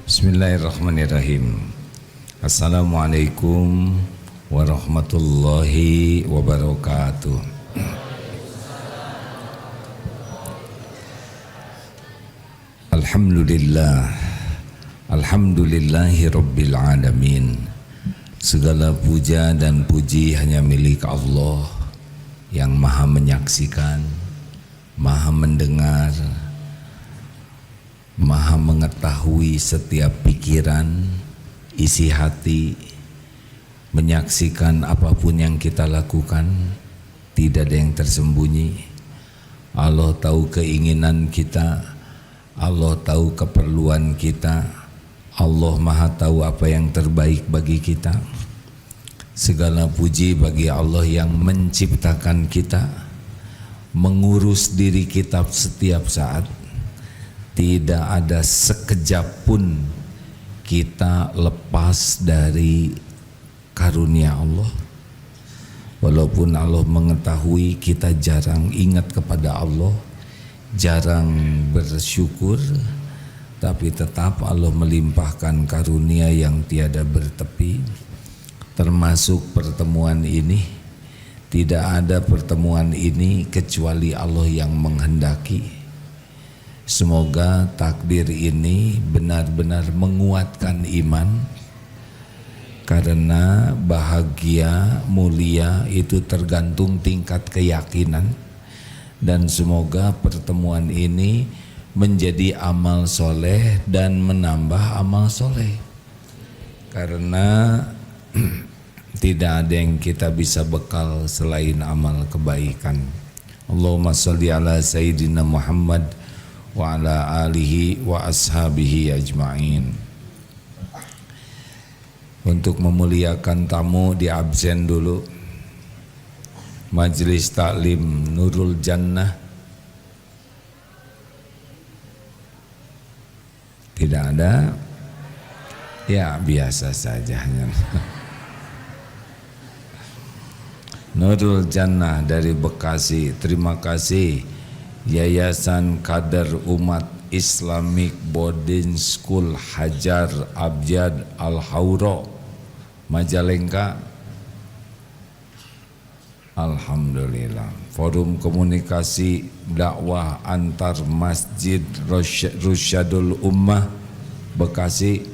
Bismillahirrahmanirrahim. Assalamualaikum warahmatullahi wabarakatuh. Alhamdulillah, alhamdulillahi rabbil alamin. Segala puja dan puji hanya milik Allah yang maha menyaksikan, maha mendengar, maha mengetahui setiap pikiran, isi hati, menyaksikan apapun yang kita lakukan, tidak ada yang tersembunyi. Allah tahu keinginan kita, Allah tahu keperluan kita, Allah maha tahu apa yang terbaik bagi kita. Segala puji bagi Allah yang menciptakan kita, mengurus diri kita setiap saat. Tidak ada sekejap pun kita lepas dari karunia Allah. Walaupun Allah mengetahui, kita jarang ingat kepada Allah, jarang bersyukur, tapi tetap Allah melimpahkan karunia yang tiada bertepi. Termasuk pertemuan ini, tidak ada pertemuan ini kecuali Allah yang menghendaki. Semoga takdir ini benar-benar menguatkan iman, karena bahagia mulia itu tergantung tingkat keyakinan. Dan semoga pertemuan ini menjadi amal soleh dan menambah amal soleh, karena tidak ada yang kita bisa bekal selain amal kebaikan. Allahumma sholli ala Sayyidina Muhammad wa ala alihi wa ashabihi ajma'in. Untuk memuliakan tamu di absen dulu. Majelis Taklim Nurul Jannah tidak ada, ya biasa saja. Nurul Jannah dari Bekasi, terima kasih. Yayasan Kader Umat Islamic Boarding School Hajar Abjad Al-Hauro Majalengka. Alhamdulillah. Forum Komunikasi Dakwah Antar Masjid Rusyadul Ummah Bekasi.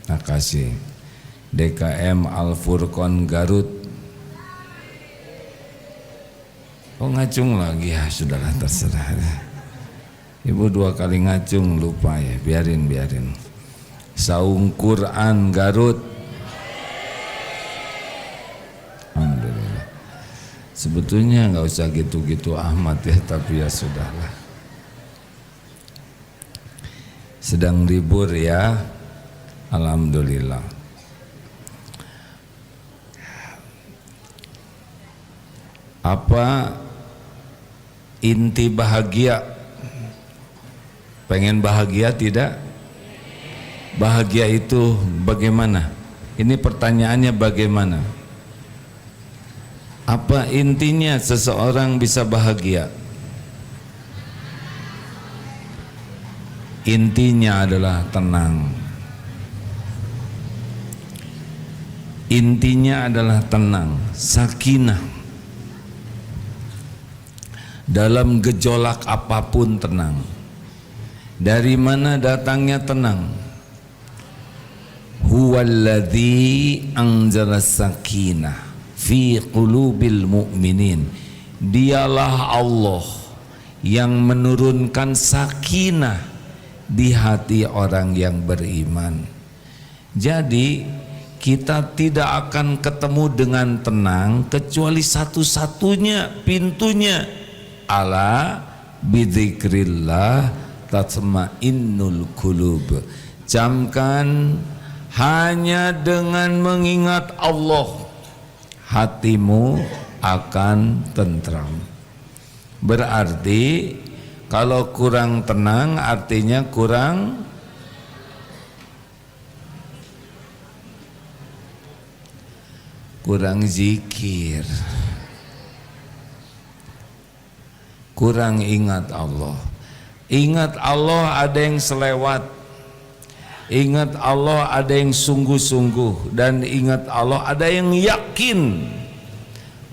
Terima kasih. DKM Al-Furqon Garut. Oh ngacung lagi, ya sudahlah terserah. Ibu dua kali ngacung lupa ya, biarin. Saung Quran Garut. Alhamdulillah. Sebetulnya nggak usah gitu-gitu amat ya, tapi ya sudahlah. Sedang libur ya, alhamdulillah. Apa inti bahagia? Pengen bahagia tidak? Bahagia itu bagaimana? Ini pertanyaannya bagaimana? Apa intinya seseorang bisa bahagia? Intinya adalah tenang. Intinya adalah tenang, sakinah. Dalam gejolak apapun tenang. Dari mana datangnya tenang? Huwallazi anzala sakinah fi qulubil mu'minin. Dialah Allah yang menurunkan sakinah di hati orang yang beriman. Jadi kita tidak akan ketemu dengan tenang kecuali satu-satunya pintunya, ala bidzikrillah tatma'innul qulub. Camkan, hanya dengan mengingat Allah hatimu akan tentram. Berarti kalau kurang tenang artinya kurang zikir. kurang ingat Allah. Ingat Allah ada yang selewat, ingat Allah ada yang sungguh-sungguh, dan ingat Allah ada yang yakin.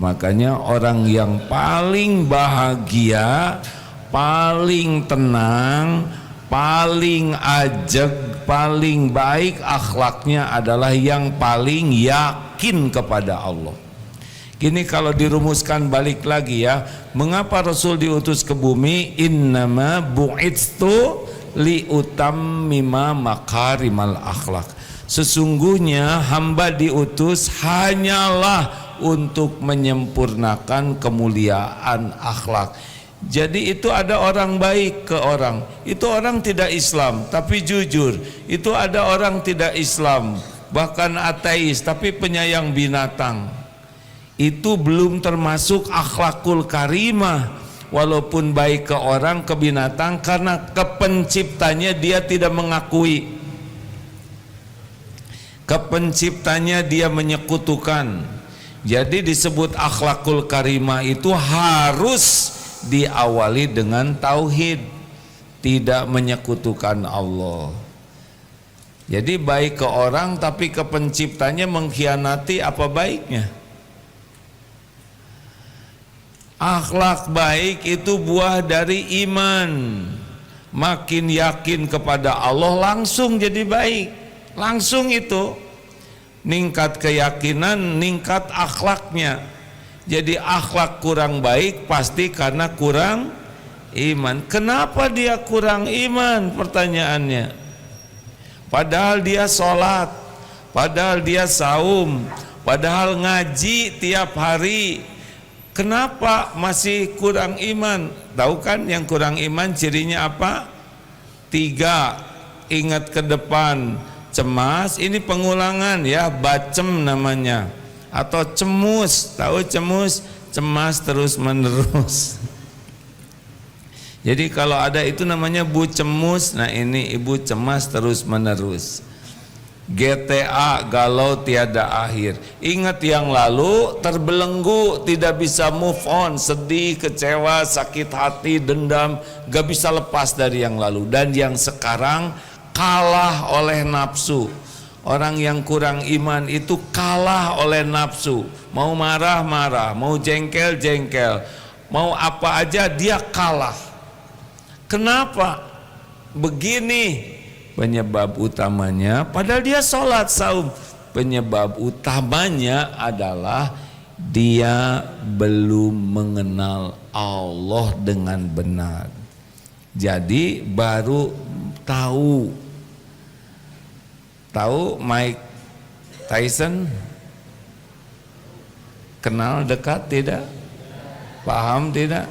Makanya orang yang paling bahagia, paling tenang, paling ajeg, paling baik akhlaknya adalah yang paling yakin kepada Allah. Gini kalau dirumuskan balik lagi ya, mengapa Rasul diutus ke bumi? Innama bu'itstu liutammima makarimal akhlak. Sesungguhnya hamba diutus hanyalah untuk menyempurnakan kemuliaan akhlak. Jadi itu ada orang baik ke orang, itu orang tidak Islam tapi jujur. Itu ada orang tidak Islam bahkan ateis tapi penyayang binatang. Itu belum termasuk akhlakul karimah. Walaupun baik ke orang, ke binatang, karena kepenciptanya dia tidak mengakui, kepenciptanya dia menyekutukan. Jadi disebut akhlakul karimah itu harus diawali dengan tauhid, tidak menyekutukan Allah. Jadi baik ke orang tapi ke penciptanya mengkhianati, apa baiknya? Akhlak baik itu buah dari iman. Makin yakin kepada Allah langsung jadi baik. Langsung itu ningkat keyakinan, ningkat akhlaknya. Jadi akhlak kurang baik pasti karena kurang iman. Kenapa dia kurang iman? Pertanyaannya. Padahal dia sholat, padahal dia saum, padahal ngaji tiap hari. Kenapa masih kurang iman? Tahu kan yang kurang iman cirinya apa? 3, ingat ke depan, cemas, ini pengulangan ya, bacem namanya. Atau cemus, tahu cemus? Cemas terus menerus. Jadi kalau ada itu namanya bu cemus, nah ini ibu cemas terus menerus. GTA, galau tiada akhir. Ingat yang lalu, terbelenggu, tidak bisa move on, sedih, kecewa, sakit hati, dendam, gak bisa lepas dari yang lalu. Dan yang sekarang kalah oleh nafsu. Orang yang kurang iman itu kalah oleh nafsu. Mau marah-marah, mau jengkel-jengkel, mau apa aja dia kalah. Kenapa? Begini penyebab utamanya, padahal dia sholat saum, penyebab utamanya adalah dia belum mengenal Allah dengan benar. Jadi baru tahu Mike Tyson, kenal dekat tidak? Paham tidak?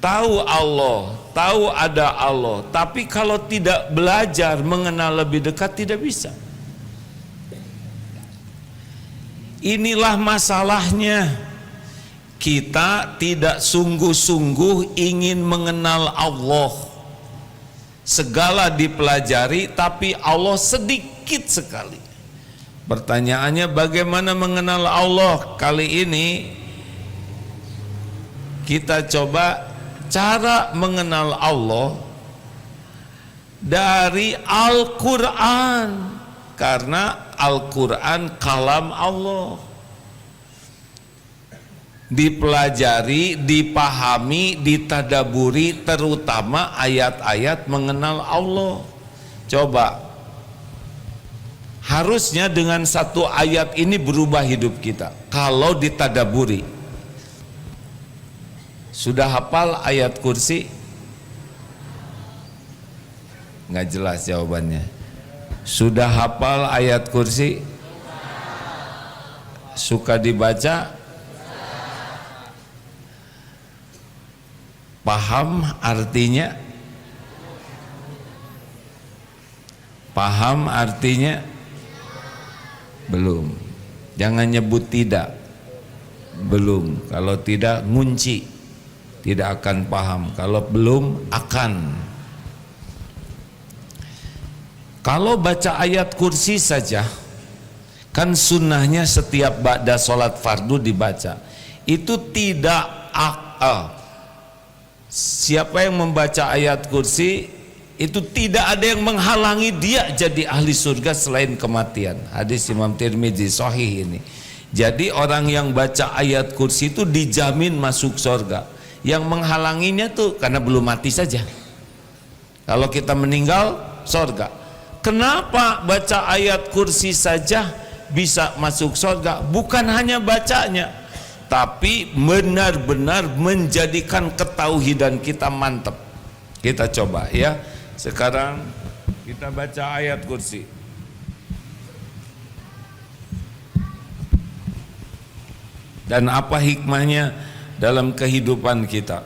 Tahu Allah, tahu ada Allah, tapi kalau tidak belajar mengenal lebih dekat tidak bisa. Inilah masalahnya. Kita tidak sungguh-sungguh ingin mengenal Allah. Segala dipelajari tapi Allah sedikit sekali. Pertanyaannya bagaimana mengenal Allah? Kali ini kita coba cara mengenal Allah dari Al-Quran, karena Al-Quran kalam Allah. Dipelajari, dipahami, ditadaburi, terutama ayat-ayat mengenal Allah. Coba, harusnya dengan satu ayat ini berubah hidup kita kalau ditadaburi. Sudah hafal ayat kursi? Nggak jelas jawabannya. Sudah hafal ayat kursi? Suka dibaca? Paham artinya? Paham artinya? Belum. Jangan nyebut tidak. Belum. Kalau tidak ngunci, tidak akan paham. Kalau belum akan. Kalau baca ayat kursi saja, kan sunnahnya setiap ba'da sholat fardu dibaca. Itu tidak siapa yang membaca ayat kursi itu tidak ada yang menghalangi dia jadi ahli surga selain kematian. Hadis Imam Tirmidzi sahih ini. Jadi orang yang baca ayat kursi itu dijamin masuk surga. Yang menghalanginya tuh karena belum mati saja. Kalau kita meninggal surga. Kenapa baca ayat kursi saja bisa masuk surga? Bukan hanya bacanya, tapi benar-benar menjadikan ketauhidan kita mantap. Kita coba ya. Sekarang kita baca ayat kursi. Dan apa hikmahnya dalam kehidupan kita?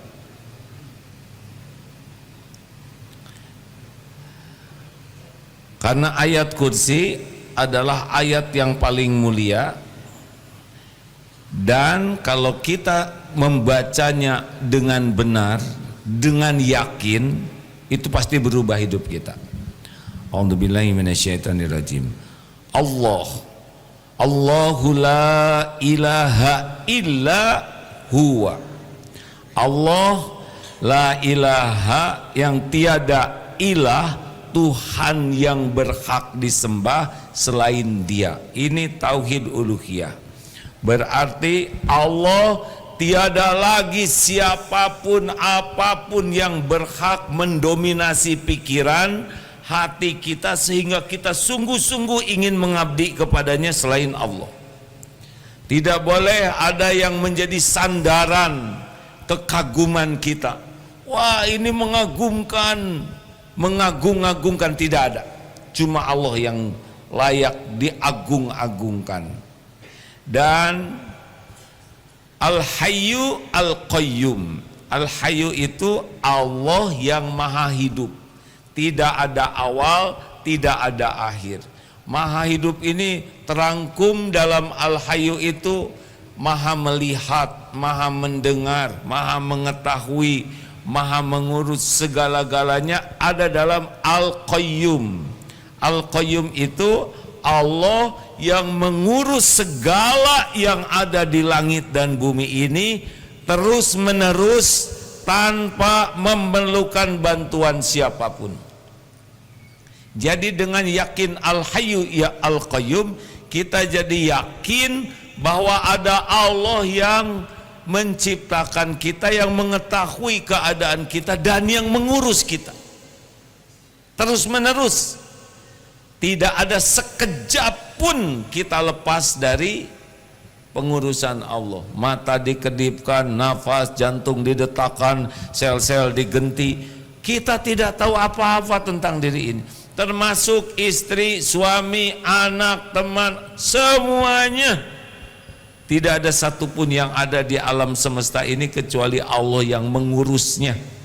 Karena ayat kursi adalah ayat yang paling mulia, dan kalau kita membacanya dengan benar, dengan yakin, itu pasti berubah hidup kita. A'udzubillahi minasyaitonirrajim. Allahu la ilaha illa huwa. Allah la ilaha, yang tiada ilah, Tuhan yang berhak disembah selain Dia. Ini tauhid uluhiyah. Berarti Allah tiada lagi siapapun apapun yang berhak mendominasi pikiran hati kita sehingga kita sungguh-sungguh ingin mengabdi kepadanya selain Allah. Tidak boleh ada yang menjadi sandaran kekaguman kita. Wah, ini mengagumkan, mengagung-agungkan, tidak ada. Cuma Allah yang layak diagung-agungkan. Dan Al-Hayyu Al-Qayyum. Al-Hayyu itu Allah yang maha hidup. Tidak ada awal, tidak ada akhir. Maha hidup ini terangkum dalam Al-Hayyu itu maha melihat, maha mendengar, maha mengetahui, maha mengurus, segala-galanya ada dalam Al-Qayyum. Al-Qayyum itu Allah yang mengurus segala yang ada di langit dan bumi ini terus menerus tanpa memerlukan bantuan siapapun. Jadi dengan yakin Al-Hayyu ya Al-Qayyum, kita jadi yakin bahwa ada Allah yang menciptakan kita, yang mengetahui keadaan kita dan yang mengurus kita terus menerus. Tidak ada sekejap pun kita lepas dari pengurusan Allah. Mata dikedipkan, nafas, jantung didetakkan, sel-sel digenti. Kita tidak tahu apa-apa tentang diri ini. Termasuk istri, suami, anak, teman, semuanya. Tidak ada satupun yang ada di alam semesta ini kecuali Allah yang mengurusnya.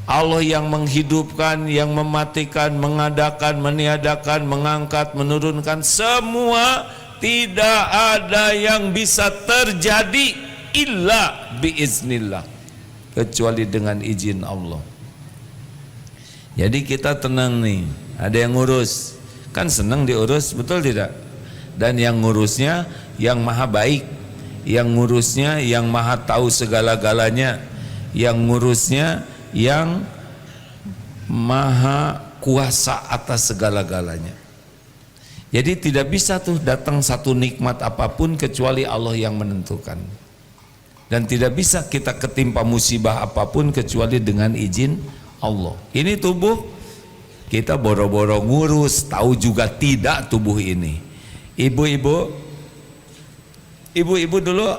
Allah yang menghidupkan, yang mematikan, mengadakan, meniadakan, mengangkat, menurunkan, semua tidak ada yang bisa terjadi illa biiznillah, kecuali dengan izin Allah. Jadi kita tenang nih, ada yang ngurus, kan senang diurus, betul tidak? Dan yang ngurusnya yang maha baik, yang ngurusnya yang maha tahu segala-galanya, yang ngurusnya yang maha kuasa atas segala-galanya. Jadi tidak bisa tuh datang satu nikmat apapun kecuali Allah yang menentukan. Dan tidak bisa kita ketimpa musibah apapun kecuali dengan izin Allah. Ini tubuh kita boro-boro ngurus, tahu juga tidak tubuh ini. Ibu-ibu dulu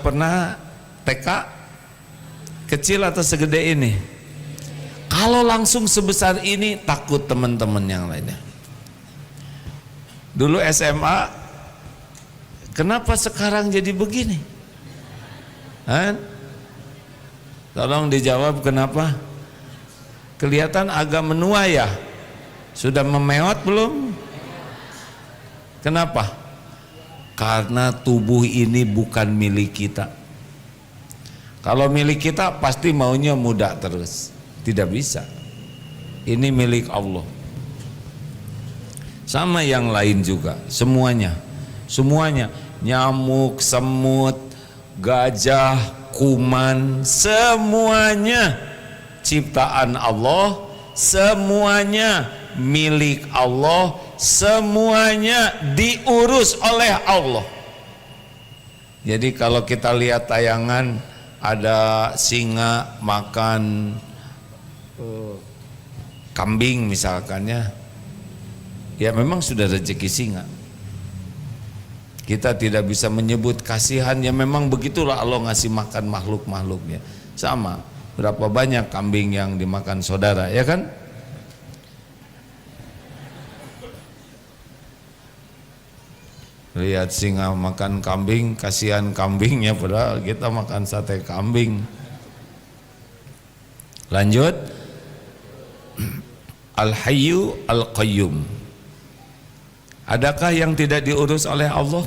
pernah TK kecil atau segede ini? Kalau langsung sebesar ini takut teman-teman yang lainnya. Dulu SMA, kenapa sekarang jadi begini? Tolong dijawab kenapa? Kelihatan agak menua ya? Sudah memeot belum? Kenapa? Karena tubuh ini bukan milik kita. Kalau milik kita pasti maunya muda terus. Tidak bisa. Ini milik Allah. Sama yang lain juga, semuanya. Semuanya, nyamuk, semut, gajah, kuman, semuanya ciptaan Allah, semuanya milik Allah, semuanya diurus oleh Allah. Jadi kalau kita lihat tayangan ada singa makan kambing misalkannya, ya memang sudah rezeki singa. Kita tidak bisa menyebut kasihan, ya memang begitulah Allah ngasih makan makhluk-makhluknya. Sama, berapa banyak kambing yang dimakan saudara, ya kan? Lihat singa makan kambing, kasihan kambingnya, padahal kita makan sate kambing. Lanjut. Al-Hayyu Al-Qayyum. Adakah yang tidak diurus oleh Allah?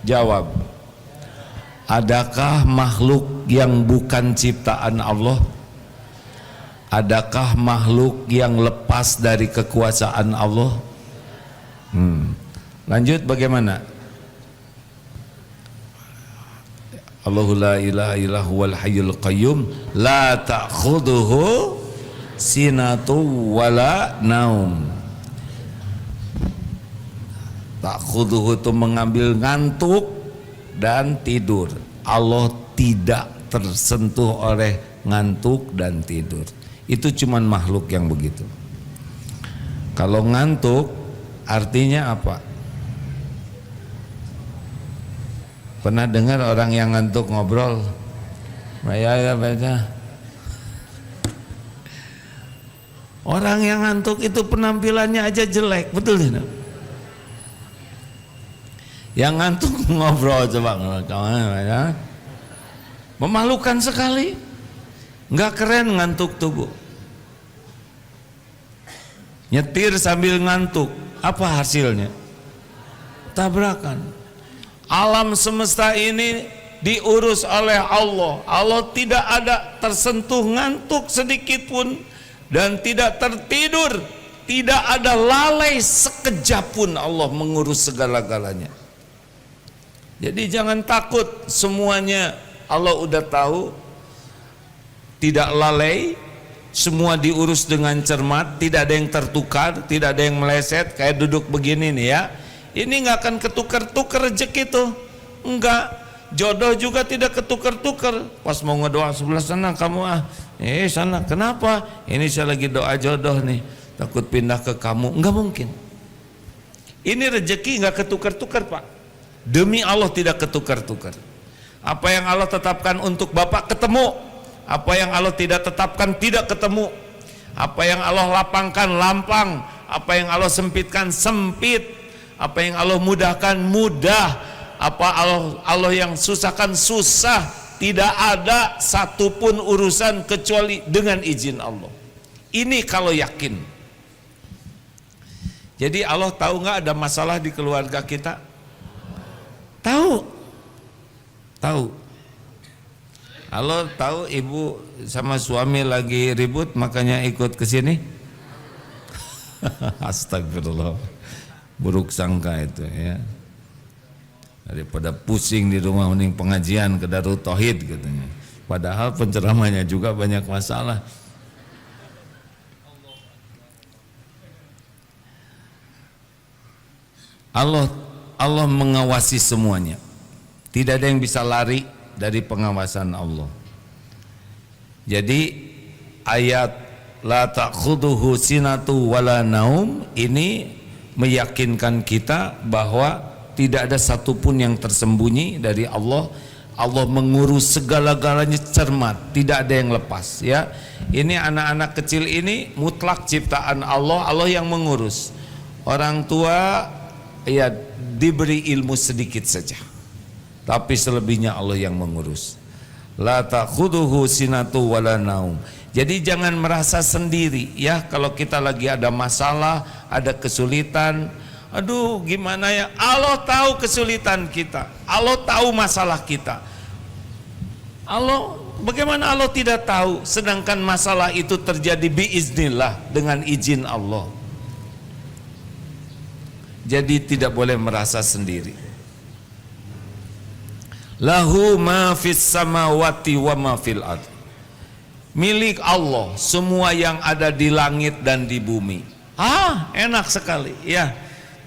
Jawab. Adakah makhluk yang bukan ciptaan Allah? Adakah makhluk yang lepas dari kekuasaan Allah? Lanjut, bagaimana? Allahu la ilaha illa huwal hayyul qayyum la ta'khudhuhu sinatu wala naum. Ta'khudhuhu itu mengambil ngantuk dan tidur. Allah tidak tersentuh oleh ngantuk dan tidur. Itu cuman makhluk yang begitu. Kalau ngantuk artinya apa? Pernah dengar orang yang ngantuk ngobrol? Ya baca. Orang yang ngantuk itu penampilannya aja jelek, betul tidak? Yang ngantuk ngobrol coba, ya. Memalukan sekali, nggak keren ngantuk tubuh. Nyetir sambil ngantuk, apa hasilnya? Tabrakan. Alam semesta ini diurus oleh Allah. Allah tidak ada tersentuh ngantuk sedikit pun dan tidak tertidur, tidak ada lalai sekejap pun. Allah mengurus segala-galanya. Jadi jangan takut, semuanya Allah udah tahu, tidak lalai, semua diurus dengan cermat, tidak ada yang tertukar, tidak ada yang meleset. Kayak duduk begini nih ya, ini nggak akan ketukar-tukar rezeki tuh, enggak. Jodoh juga tidak ketukar-tukar. Pas mau ngedoa sebelah sana kamu sana, kenapa? Ini saya lagi doa jodoh nih, takut pindah ke kamu. Enggak mungkin. Ini rezeki nggak ketukar-tukar Pak. Demi Allah tidak ketukar-tukar. Apa yang Allah tetapkan untuk Bapak ketemu, apa yang Allah tidak tetapkan tidak ketemu. Apa yang Allah lapangkan lampang, apa yang Allah sempitkan sempit, apa yang Allah mudahkan mudah, apa Allah yang susahkan susah. Tidak ada satupun urusan kecuali dengan izin Allah. Ini kalau yakin. Jadi Allah tahu nggak ada masalah di keluarga kita? Tahu. Allah tahu ibu sama suami lagi ribut makanya ikut ke sini. Astagfirullah. Buruk sangka itu ya. Daripada pusing di rumah mending pengajian ke Darut Tauhid katanya. Padahal penceramahnya juga banyak masalah. Allah mengawasi semuanya. Tidak ada yang bisa lari dari pengawasan Allah. Jadi ayat la ta'khudhuhu sinatu wala naum ini meyakinkan kita bahwa tidak ada satupun yang tersembunyi dari Allah. Allah mengurus segala-galanya cermat, tidak ada yang lepas ya. Ini anak-anak kecil ini mutlak ciptaan Allah, Allah yang mengurus. Orang tua ya diberi ilmu sedikit saja, tapi selebihnya Allah yang mengurus. La ta'khudhuhu sinatu wala naum. Jadi jangan merasa sendiri ya kalau kita lagi ada masalah, ada kesulitan. Aduh gimana ya, Allah tahu kesulitan kita, Allah tahu masalah kita. Bagaimana Allah tidak tahu, sedangkan masalah itu terjadi biiznillah, dengan izin Allah. Jadi tidak boleh merasa sendiri. Lahu ma fis samawati wa ma fil ardh. Milik Allah semua yang ada di langit dan di bumi. Enak sekali ya.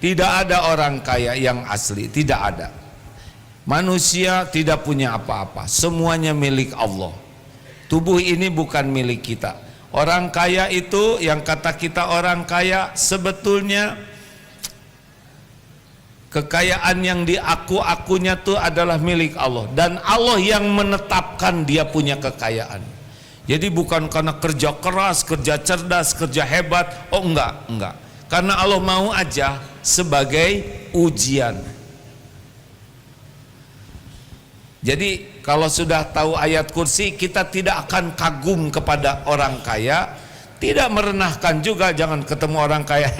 Tidak ada orang kaya yang asli, tidak ada. Manusia tidak punya apa-apa, semuanya milik Allah. Tubuh ini bukan milik kita. Orang kaya itu, yang kata kita orang kaya, sebetulnya kekayaan yang diaku-akunya itu adalah milik Allah. Dan Allah yang menetapkan dia punya kekayaan. Jadi bukan karena kerja keras, kerja cerdas, kerja hebat. Oh enggak. Karena Allah mau aja sebagai ujian. Jadi kalau sudah tahu ayat kursi, kita tidak akan kagum kepada orang kaya, tidak merendahkan juga. Jangan ketemu orang kaya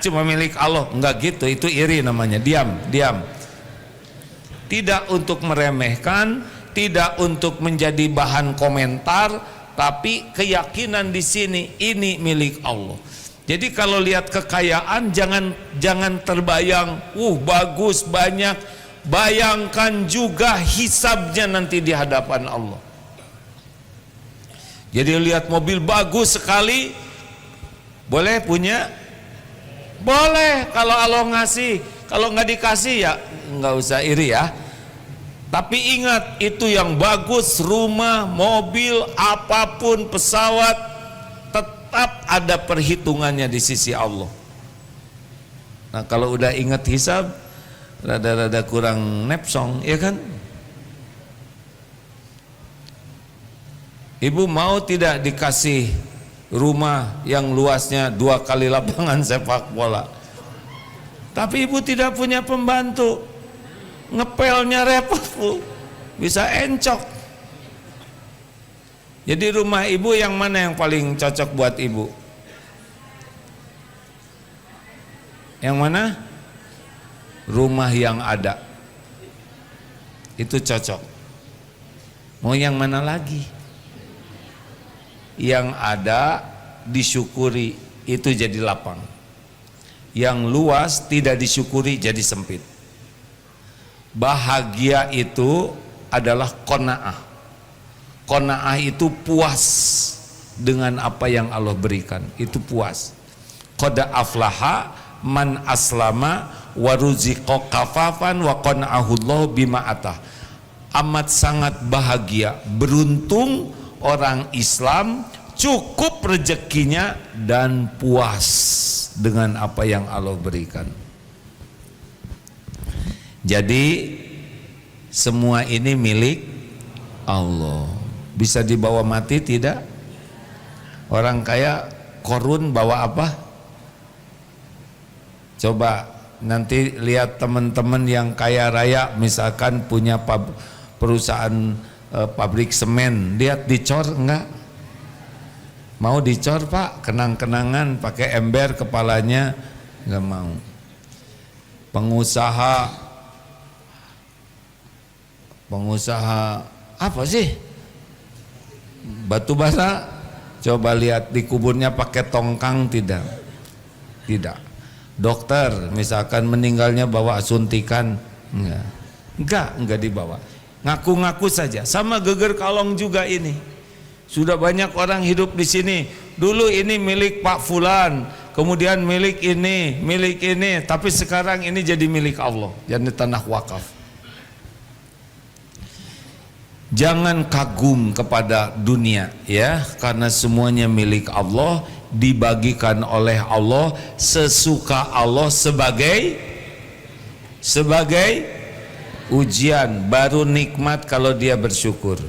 cuma milik Allah, enggak gitu, itu iri namanya. Diam. Tidak untuk meremehkan, tidak untuk menjadi bahan komentar, tapi keyakinan di sini ini milik Allah. Jadi kalau lihat kekayaan jangan terbayang, bagus banyak. Bayangkan juga hisabnya nanti di hadapan Allah. Jadi lihat mobil bagus sekali, boleh punya? Boleh kalau Allah ngasih. Kalau nggak dikasih ya nggak usah iri ya. Tapi ingat, itu yang bagus, rumah, mobil, apapun, pesawat, tetap ada perhitungannya di sisi Allah. Nah kalau udah ingat hisab, rada-rada kurang nepsong, ya kan? Ibu mau tidak dikasih rumah yang luasnya 2 kali lapangan sepak bola? Tapi ibu tidak punya pembantu, ngepelnya repot bu, bisa encok. Jadi rumah ibu yang mana yang paling cocok buat ibu? Yang mana? Rumah yang ada itu cocok. Mau yang mana lagi? Yang ada disyukuri itu jadi lapang. Yang luas tidak disyukuri jadi sempit. Bahagia itu adalah qanaah. Qanaah itu puas dengan apa yang Allah berikan, itu puas. Qad aflaha man aslama wa ruziqa kafafan wa qana'ahullahu bima atah. Amat sangat bahagia, beruntung orang Islam, cukup rezekinya dan puas dengan apa yang Allah berikan. Jadi semua ini milik Allah. Bisa dibawa mati tidak? Orang kaya korun bawa apa? Coba nanti lihat teman-teman yang kaya raya, misalkan punya perusahaan pabrik semen, lihat dicor enggak? Mau dicor pak, kenang-kenangan pakai ember kepalanya, enggak mau. Pengusaha apa sih? Batu bara, coba lihat di kuburnya pakai tongkang tidak? Tidak. Dokter misalkan meninggalnya bawa suntikan, enggak dibawa. Ngaku-ngaku saja. Sama geger kalong juga ini. Sudah banyak orang hidup di sini. Dulu ini milik Pak Fulan, kemudian milik ini, tapi sekarang ini jadi milik Allah, jadi tanah wakaf. Jangan kagum kepada dunia ya, karena semuanya milik Allah, dibagikan oleh Allah sesuka Allah sebagai ujian, baru nikmat kalau dia bersyukur.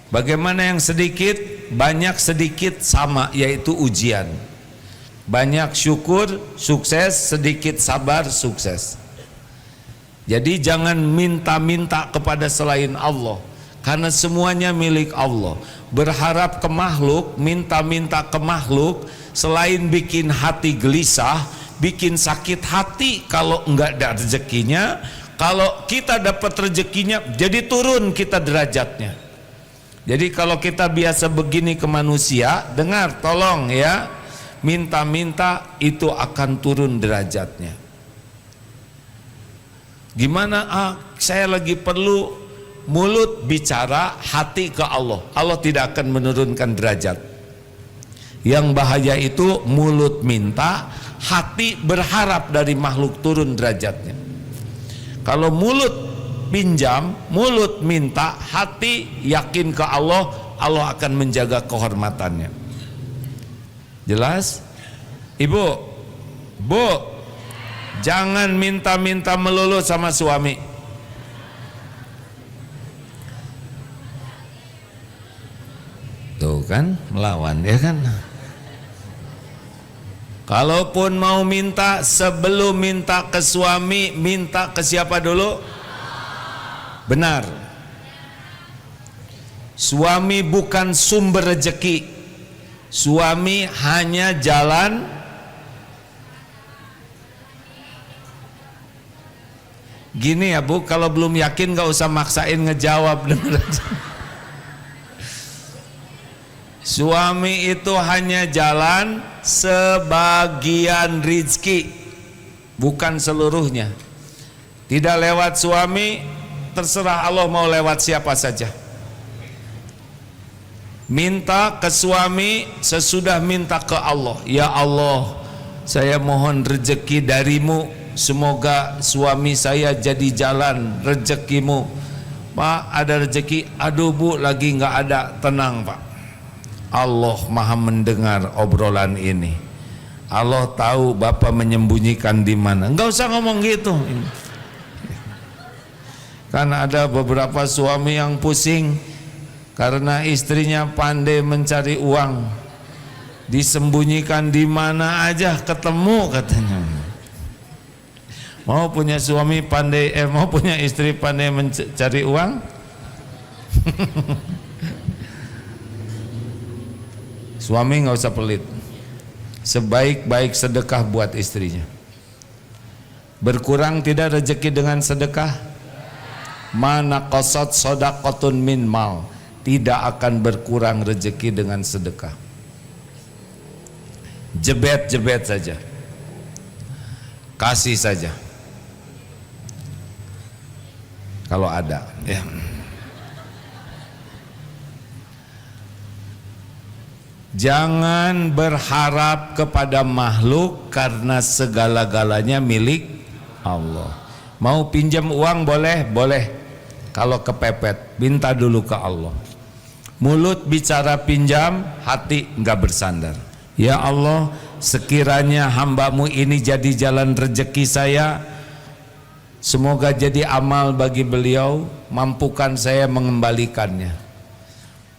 Bagaimana yang sedikit, banyak sedikit sama, yaitu ujian. Banyak syukur, sukses, sedikit sabar, sukses. Jadi jangan minta-minta kepada selain Allah, karena semuanya milik Allah. Berharap ke makhluk, minta-minta ke makhluk, selain bikin hati gelisah, bikin sakit hati kalau enggak ada rezekinya. Kalau kita dapat rezekinya, jadi turun kita derajatnya. Jadi kalau kita biasa begini ke manusia, dengar tolong ya, minta-minta itu akan turun derajatnya. Gimana? Saya lagi perlu mulut bicara, hati ke Allah. Allah tidak akan menurunkan derajat. Yang bahaya itu mulut minta, hati berharap dari makhluk turun derajatnya. Kalau mulut pinjam, mulut minta, hati yakin ke Allah, Allah akan menjaga kehormatannya. Jelas? Ibu, Bu, jangan minta-minta melulu sama suami. Tuh kan, melawan ya kan. Kalaupun mau minta, sebelum minta ke suami, minta ke siapa dulu? Benar. Suami bukan sumber rezeki. Suami hanya jalan. Gini ya Bu, kalau belum yakin gak usah maksain ngejawab. Suami itu hanya jalan sebagian rizki, bukan seluruhnya. Tidak lewat suami, terserah Allah mau lewat siapa saja. Minta ke suami sesudah minta ke Allah. Ya Allah, saya mohon rezeki darimu, semoga suami saya jadi jalan rezekimu. Pak, ada rezeki? Aduh Bu, lagi nggak ada. Tenang Pak, Allah maha mendengar obrolan ini. Allah tahu Bapak menyembunyikan di mana. Enggak usah ngomong gitu. Kan ada beberapa suami yang pusing karena istrinya pandai mencari uang, disembunyikan di mana aja ketemu katanya. Mau punya suami pandai, mau punya istri pandai mencari uang? Suami nggak usah pelit, sebaik-baik sedekah buat istrinya. Berkurang tidak rezeki dengan sedekah? Mana qasat sodaqatun min mal, tidak akan berkurang rezeki dengan sedekah. Jebet-jebet saja, kasih saja kalau ada ya. Jangan berharap kepada makhluk karena segala-galanya milik Allah. Mau pinjam uang boleh? Boleh. Kalau kepepet, minta dulu ke Allah. Mulut bicara pinjam, hati enggak bersandar. Ya Allah, sekiranya hambamu ini jadi jalan rezeki saya, semoga jadi amal bagi beliau, mampukan saya mengembalikannya.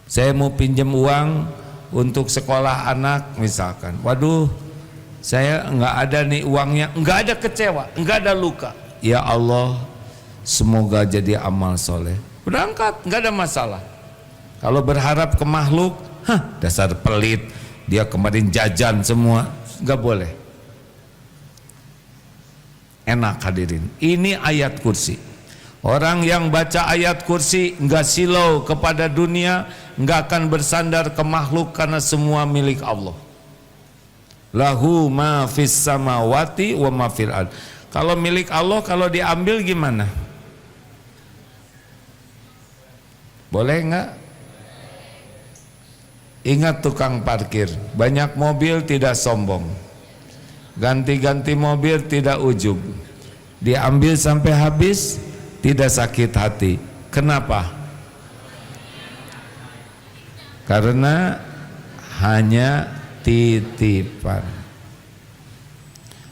Saya mau pinjam uang untuk sekolah anak misalkan, waduh saya nggak ada nih uangnya, nggak ada kecewa, nggak ada luka. Ya Allah, semoga jadi amal soleh, berangkat, nggak ada masalah. Kalau berharap ke makhluk, dasar pelit, dia kemarin jajan semua, nggak boleh. Enak hadirin, ini ayat kursi. Orang yang baca ayat kursi nggak silau kepada dunia, nggak akan bersandar ke makhluk karena semua milik Allah. Lahu ma fis samawati wa ma fil ard. Kalau milik Allah, kalau diambil gimana? Boleh nggak? Ingat tukang parkir, banyak mobil tidak sombong, ganti-ganti mobil tidak ujub, diambil sampai habis tidak sakit hati. Kenapa? Karena hanya titipan.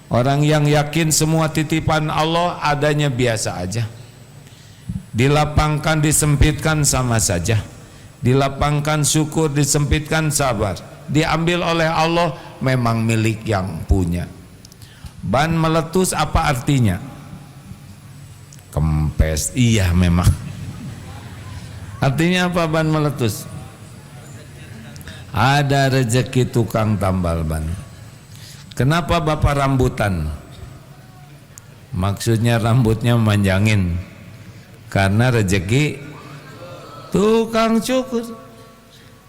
Orang yang yakin semua titipan Allah adanya biasa aja. Dilapangkan, disempitkan sama saja. Dilapangkan syukur, disempitkan sabar. Diambil oleh Allah memang milik yang punya. Ban meletus apa artinya? Kempes. Iya memang. Artinya apa ban meletus? Ada rezeki tukang tambal ban. Kenapa Bapak rambutan? Maksudnya rambutnya manjangin. Karena rezeki tukang cukur.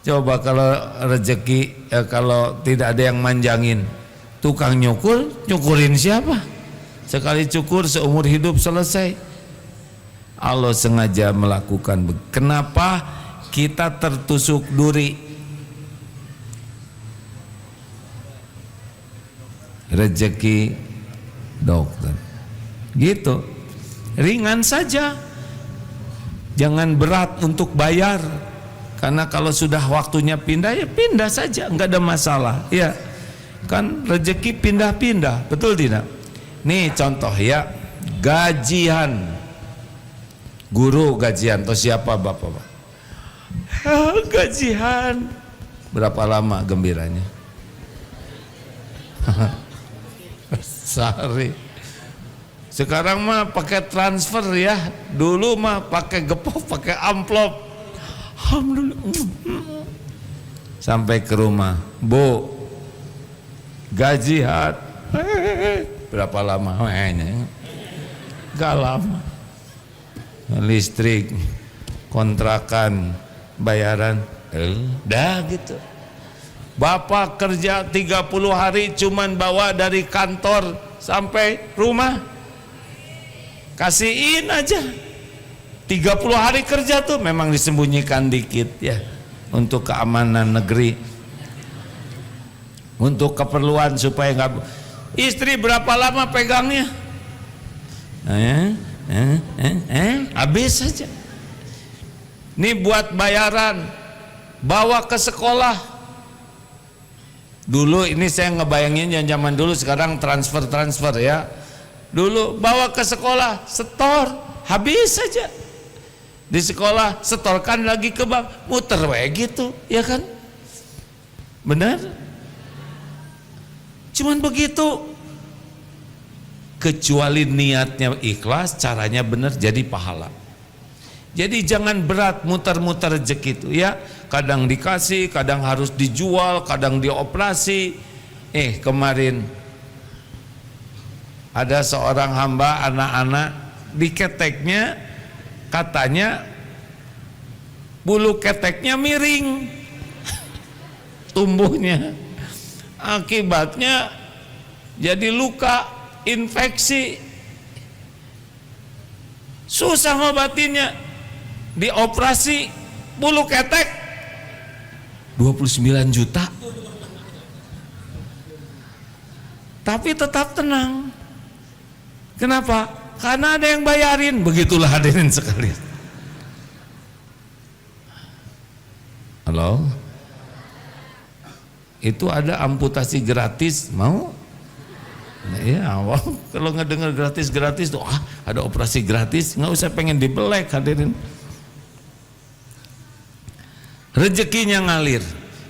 Coba kalau rezeki kalau tidak ada yang manjangin, tukang nyukur, nyukurin siapa? Sekali cukur seumur hidup selesai. Allah sengaja melakukan. Kenapa kita tertusuk duri? Rezeki dokter. Gitu. Ringan saja. Jangan berat untuk bayar. Karena kalau sudah waktunya pindah, ya pindah saja, enggak ada masalah. Ya. Kan rezeki pindah-pindah, betul tidak? Nih contoh ya, gajian. Guru gajian atau siapa bapak-bapak? Gajian. Berapa lama gembiranya? Sehari. Sekarang mah pakai transfer ya. Dulu mah pakai gepok, pakai amplop. Alhamdulillah. Sampai ke rumah, Bu, gajian. Berapa lama? Gak lama. Listrik, kontrakan, bayaran, dah gitu. Bapak kerja 30 hari cuman bawa dari kantor sampai rumah, kasihin aja. 30 hari kerja tuh memang disembunyikan dikit ya, untuk keamanan negeri, untuk keperluan supaya nggak. Istri berapa lama pegangnya? Habis saja. Ini buat bayaran, bawa ke sekolah. Dulu ini saya ngebayangin yang zaman dulu, sekarang transfer ya. Dulu bawa ke sekolah, setor, habis saja. Di sekolah setorkan lagi ke bank, muter gitu, ya kan? Benar? Cuman begitu. Kecuali niatnya ikhlas, caranya benar, jadi pahala. Jadi jangan berat muter-muter rezeki itu ya. Kadang dikasih, kadang harus dijual, kadang dioperasi. Kemarin ada seorang hamba anak-anak di keteknya, katanya bulu keteknya miring tumbuhnya, akibatnya jadi luka, infeksi, susah ngobatinnya, dioperasi bulu ketek 29 juta, tapi tetap tenang. Kenapa? Karena ada yang bayarin. Begitulah hadirin sekalian. Halo? Itu ada amputasi gratis, mau? Nah, ya, kalau ngedengar gratis tuh, ada operasi gratis, nggak usah pengen dibelek hadirin. Rezekinya ngalir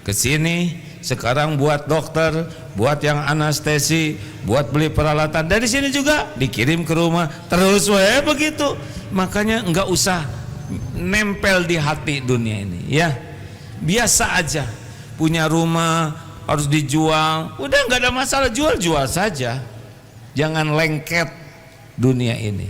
ke sini. Sekarang buat dokter, buat yang anestesi, buat beli peralatan, dari sini juga dikirim ke rumah, terus begitu. Makanya nggak usah nempel di hati dunia ini ya. Biasa aja. Punya rumah harus dijual, udah nggak ada masalah, jual saja. Jangan lengket dunia ini.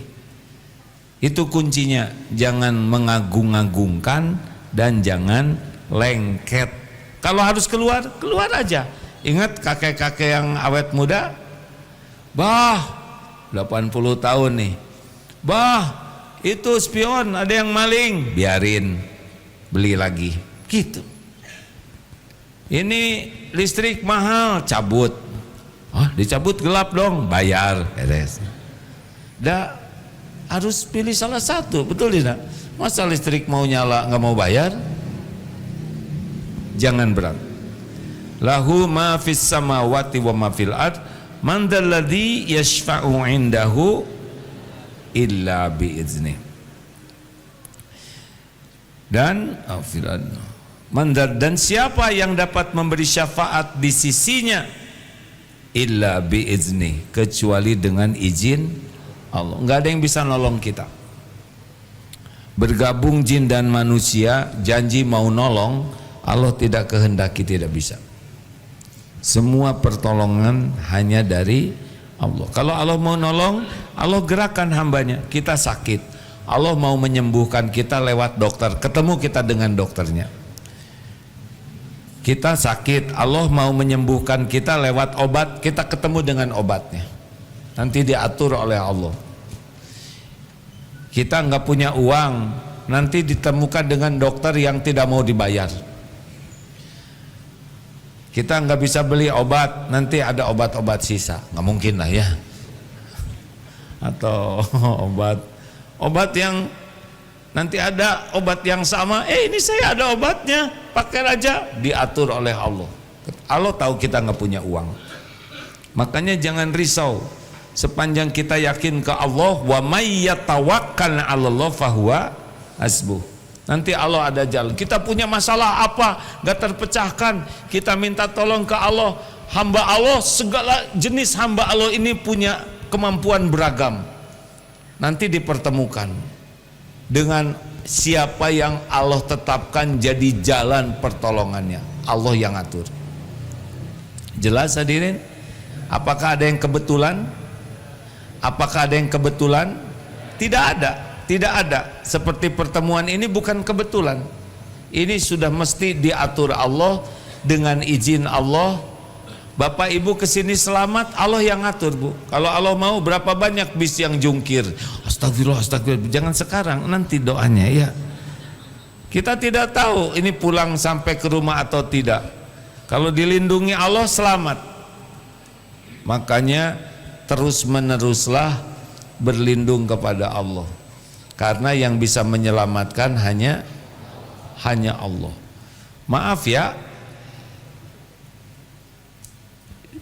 Itu kuncinya. Jangan mengagung-agungkan dan jangan lengket. Kalau harus keluar, keluar aja. Ingat kakek-kakek yang awet muda, 80 tahun nih, itu spion, ada yang maling, biarin, beli lagi, gitu. Ini listrik mahal, cabut. Dicabut gelap dong, bayar, beres. Harus pilih salah satu, betul tidak? Masa listrik mau nyala nggak mau bayar? Jangan berat. Lahu ma fis samawati wa ma fil ard, man dzalladzi yashfa'u 'indahu illa bi'idznih. Dan dan siapa yang dapat memberi syafaat di sisinya illa bi'idznih, kecuali dengan izin Allah. Enggak ada yang bisa nolong kita. Bergabung jin dan manusia, janji mau nolong, Allah tidak kehendaki, tidak bisa. Semua pertolongan hanya dari Allah. Kalau Allah mau nolong, Allah gerakkan hambanya. Kita sakit, Allah mau menyembuhkan kita lewat dokter, ketemu kita dengan dokternya. Kita sakit, Allah mau menyembuhkan kita lewat obat, kita ketemu dengan obatnya. Nanti diatur oleh Allah. Kita nggak punya uang, nanti ditemukan dengan dokter yang tidak mau dibayar. Kita nggak bisa beli obat, nanti ada obat-obat sisa, nggak mungkin lah ya. Atau obat yang nanti ada obat yang sama, ini saya ada obatnya, pakai aja, diatur oleh Allah. Allah tahu kita nggak punya uang. Makanya jangan risau, sepanjang kita yakin ke Allah, wa may yatawakkal 'alallah fahuwa hasbuh. Nanti Allah ada jalan. Kita punya masalah apa gak terpecahkan, kita minta tolong ke Allah. Hamba Allah, segala jenis hamba Allah ini punya kemampuan beragam. Nanti dipertemukan dengan siapa yang Allah tetapkan jadi jalan pertolongannya. Allah yang atur. Jelas hadirin? Apakah ada yang kebetulan? Apakah ada yang kebetulan? Tidak ada, tidak ada. Seperti pertemuan ini bukan kebetulan. Ini sudah mesti diatur Allah dengan izin Allah. Bapak Ibu kesini selamat, Allah yang atur, Bu. Kalau Allah mau, berapa banyak bis yang jungkir? Astagfirullah, astagfirullah. Jangan sekarang, nanti doanya ya. Kita tidak tahu ini pulang sampai ke rumah atau tidak. Kalau dilindungi Allah, selamat. Makanya terus meneruslah berlindung kepada Allah, karena yang bisa menyelamatkan hanya Allah. Maaf ya,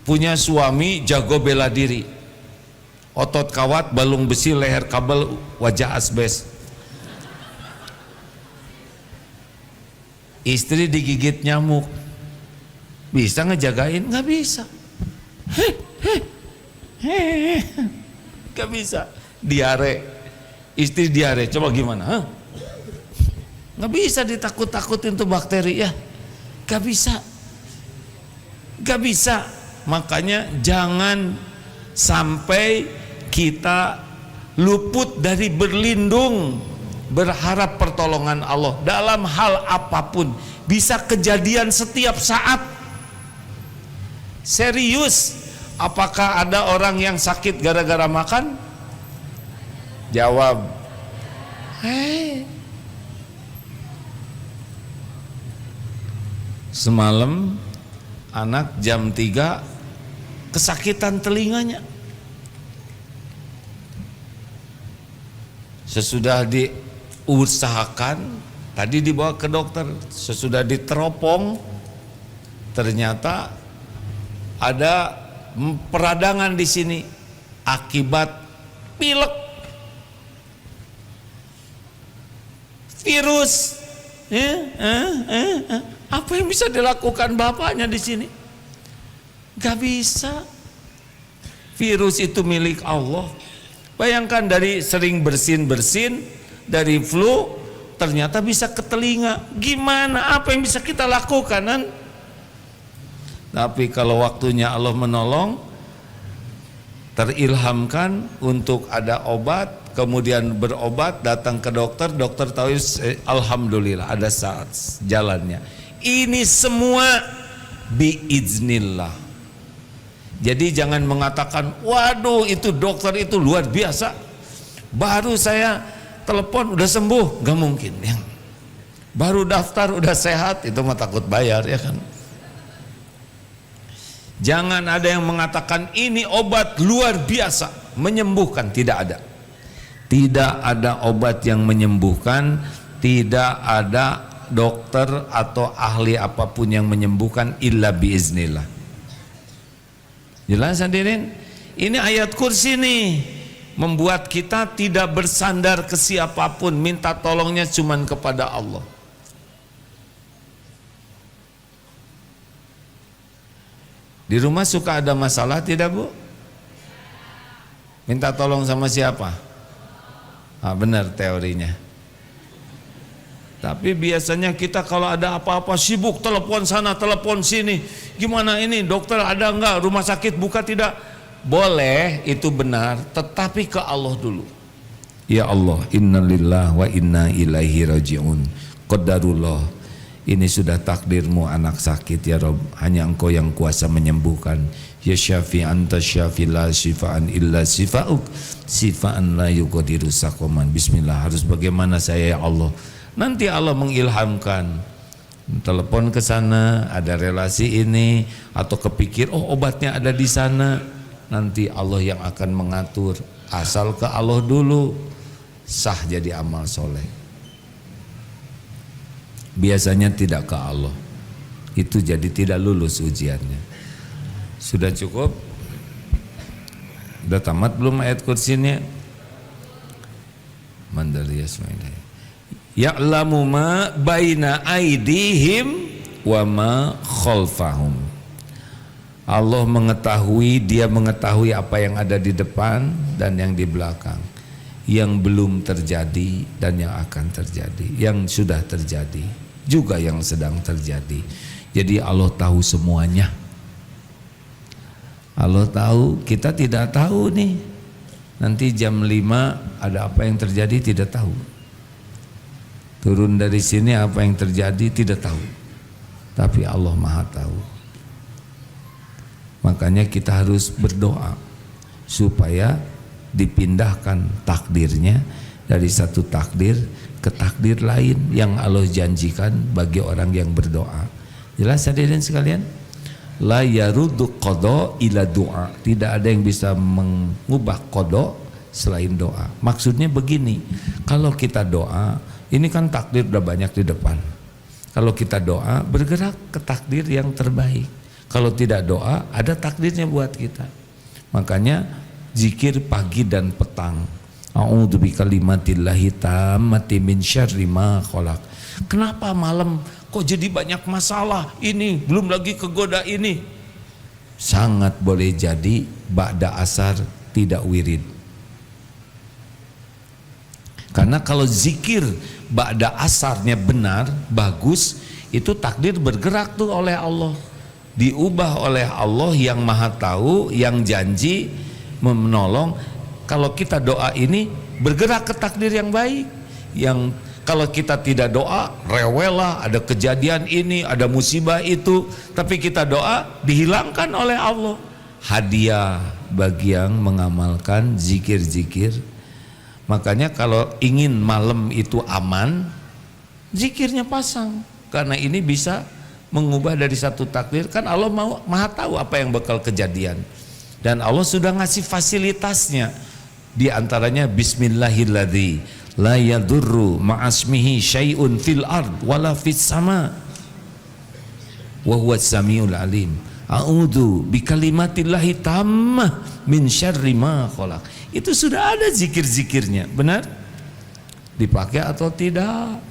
punya suami jago bela diri, otot kawat, balung besi, leher kabel, wajah asbes. Istri digigit nyamuk, bisa ngejagain? Nggak bisa. Gak bisa. Diare, istri diare, coba gimana? Gak bisa ditakut-takutin tuh bakteri ya. Gak bisa. Gak bisa. Makanya jangan sampai kita luput dari berlindung, berharap pertolongan Allah dalam hal apapun. Bisa kejadian setiap saat. Serius. Apakah ada orang yang sakit gara-gara makan? Jawab. Semalam anak jam 3 kesakitan telinganya. Sesudah diusahakan, tadi dibawa ke dokter, sesudah diteropong, ternyata ada peradangan di sini akibat pilek, virus. Apa yang bisa dilakukan bapaknya di sini? Gak bisa. Virus itu milik Allah. Bayangkan dari sering bersin dari flu, ternyata bisa ke telinga. Gimana? Apa yang bisa kita lakukan? Tapi kalau waktunya Allah menolong, terilhamkan untuk ada obat, kemudian berobat, datang ke dokter, dokter tahu alhamdulillah ada saat jalannya. Ini semua biiznillah. Jadi jangan mengatakan, waduh itu dokter itu luar biasa, baru saya telepon udah sembuh. Gak mungkin. Yang baru daftar udah sehat, itu mah takut bayar ya kan. Jangan ada yang mengatakan ini obat luar biasa menyembuhkan. Tidak ada. Tidak ada obat yang menyembuhkan. Tidak ada dokter atau ahli apapun yang menyembuhkan illa biiznillah. Jelas hadirin? Ini ayat kursi nih, membuat kita tidak bersandar ke siapapun, minta tolongnya cuman kepada Allah. Di rumah suka ada masalah tidak, Bu? Minta tolong sama siapa? Benar teorinya. Tapi biasanya kita kalau ada apa-apa sibuk, telepon sana, telepon sini. Gimana ini, dokter ada enggak? Rumah sakit buka tidak? Boleh, itu benar, tetapi ke Allah dulu. Ya Allah, innalillahi wa inna ilaihi raji'un. Qadarullah. Ini sudah takdirmu anak sakit ya Rob, hanya Engkau yang kuasa menyembuhkan. Ya Syafi anta syafi la syifaan illa syifa'uk, syifaan la yuqadiru saqaman. Bismillah, harus bagaimana saya ya Allah? Nanti Allah mengilhamkan, telepon ke sana, ada relasi ini, atau kepikir oh obatnya ada di sana. Nanti Allah yang akan mengatur, asal ke Allah dulu, sah jadi amal soleh. Biasanya tidak ke Allah, itu jadi tidak lulus ujiannya. Sudah cukup? Sudah tamat belum ayat kursinya? Mandali yasma'ilai. Ya'lamu ma baina aidihim wa ma khalfahum. Allah mengetahui, dia mengetahui apa yang ada di depan dan yang di belakang, yang belum terjadi dan yang akan terjadi, yang sudah terjadi juga yang sedang terjadi. Jadi Allah tahu semuanya. Allah tahu, kita tidak tahu nih. Nanti jam 5 ada apa yang terjadi tidak tahu. Turun dari sini apa yang terjadi tidak tahu. Tapi Allah Maha tahu. Makanya kita harus berdoa supaya dipindahkan takdirnya dari satu takdir ke takdir lain yang Allah janjikan bagi orang yang berdoa. Jelas hadirin sekalian? La yaruddu qada ila doa. Tidak ada yang bisa mengubah qada selain doa. Maksudnya begini, kalau kita doa, ini kan takdir udah banyak di depan. Kalau kita doa, bergerak ke takdir yang terbaik. Kalau tidak doa, ada takdirnya buat kita. Makanya zikir pagi dan petang. A'udzu bikalimatillahi tammati min syarri ma khalaq. Kenapa malam kok jadi banyak masalah? Ini belum lagi kegoda ini. Sangat boleh jadi ba'da asar tidak wirid. Karena kalau zikir ba'da asarnya benar, bagus, itu takdir bergerak tuh oleh Allah. Diubah oleh Allah yang Maha tahu, yang janji menolong. Kalau kita doa ini bergerak ke takdir yang baik. Yang kalau kita tidak doa, rewel lah, ada kejadian ini, ada musibah itu, tapi kita doa dihilangkan oleh Allah. Hadiah bagi yang mengamalkan zikir-zikir. Makanya kalau ingin malam itu aman, zikirnya pasang, karena ini bisa mengubah dari satu takdir. Kan Allah Maha tahu apa yang bakal kejadian, dan Allah sudah ngasih fasilitasnya. Di antaranya bismillahilladzi la yadurru ma'asmihi syai'un fil ard wala fis sama wa huwas samiul alim. A'udzu bikalimatillahi tammah min syarri ma khalaq. Itu sudah ada zikir-zikirnya, benar? Dipakai atau tidak?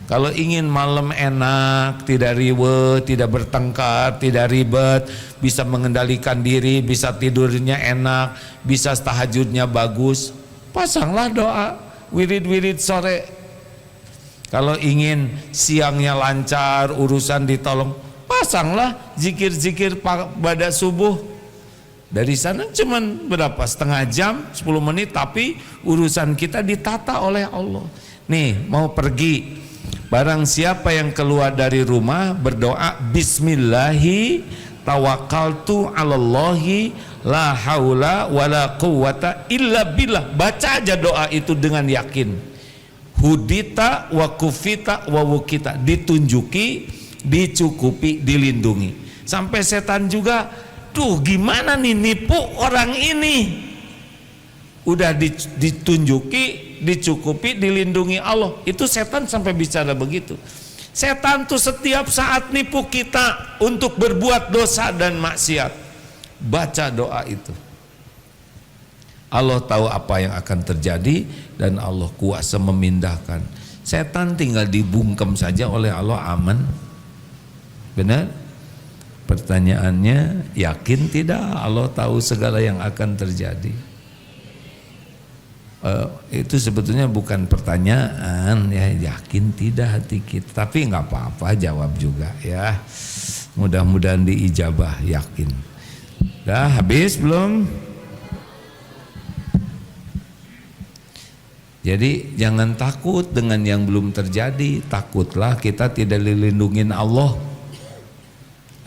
Kalau ingin malam enak, tidak riwet, tidak bertengkar, tidak ribet, bisa mengendalikan diri, bisa tidurnya enak, bisa tahajudnya bagus, pasanglah doa wirid-wirid sore. Kalau ingin siangnya lancar, urusan ditolong, pasanglah zikir-zikir pada subuh. Dari sana cuman berapa? Setengah jam, 10 menit, tapi urusan kita ditata oleh Allah. Nih, mau pergi, barang siapa yang keluar dari rumah berdoa bismillahi tawakkaltu 'alallahi la haula wala quwwata illa billah. Baca aja doa itu dengan yakin. Hudita wa kufita wa wukita, ditunjuki, dicukupi, dilindungi. Sampai setan juga, tuh gimana nih nipu orang ini. Udah ditunjuki, dicukupi, dilindungi Allah. Itu setan sampai bicara begitu. Setan tuh setiap saat nipu kita untuk berbuat dosa dan maksiat. Baca doa itu. Allah tahu apa yang akan terjadi dan Allah kuasa memindahkan. Setan tinggal dibungkam saja oleh Allah, aman. Benar? Pertanyaannya, yakin tidak Allah tahu segala yang akan terjadi? Itu sebetulnya bukan pertanyaan, ya, yakin tidak hati kita, tapi nggak apa-apa jawab juga ya, mudah-mudahan diijabah. Yakin. Dah habis belum? Jadi jangan takut dengan yang belum terjadi, takutlah kita tidak dilindungin Allah.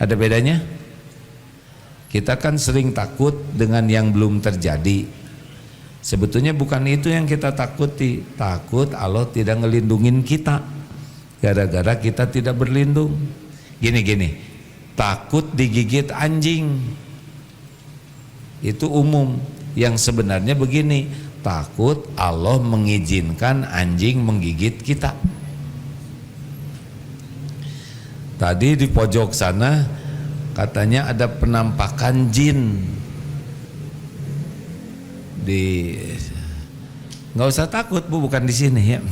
Ada bedanya? Kita kan sering takut dengan yang belum terjadi. Sebetulnya bukan itu yang kita takuti, takut Allah tidak ngelindungin kita gara-gara kita tidak berlindung. Gini, takut digigit anjing itu umum. Yang sebenarnya begini, takut Allah mengizinkan anjing menggigit kita. Tadi di pojok sana katanya ada penampakan jin. Nggak usah takut Bu, bukan di sini ya.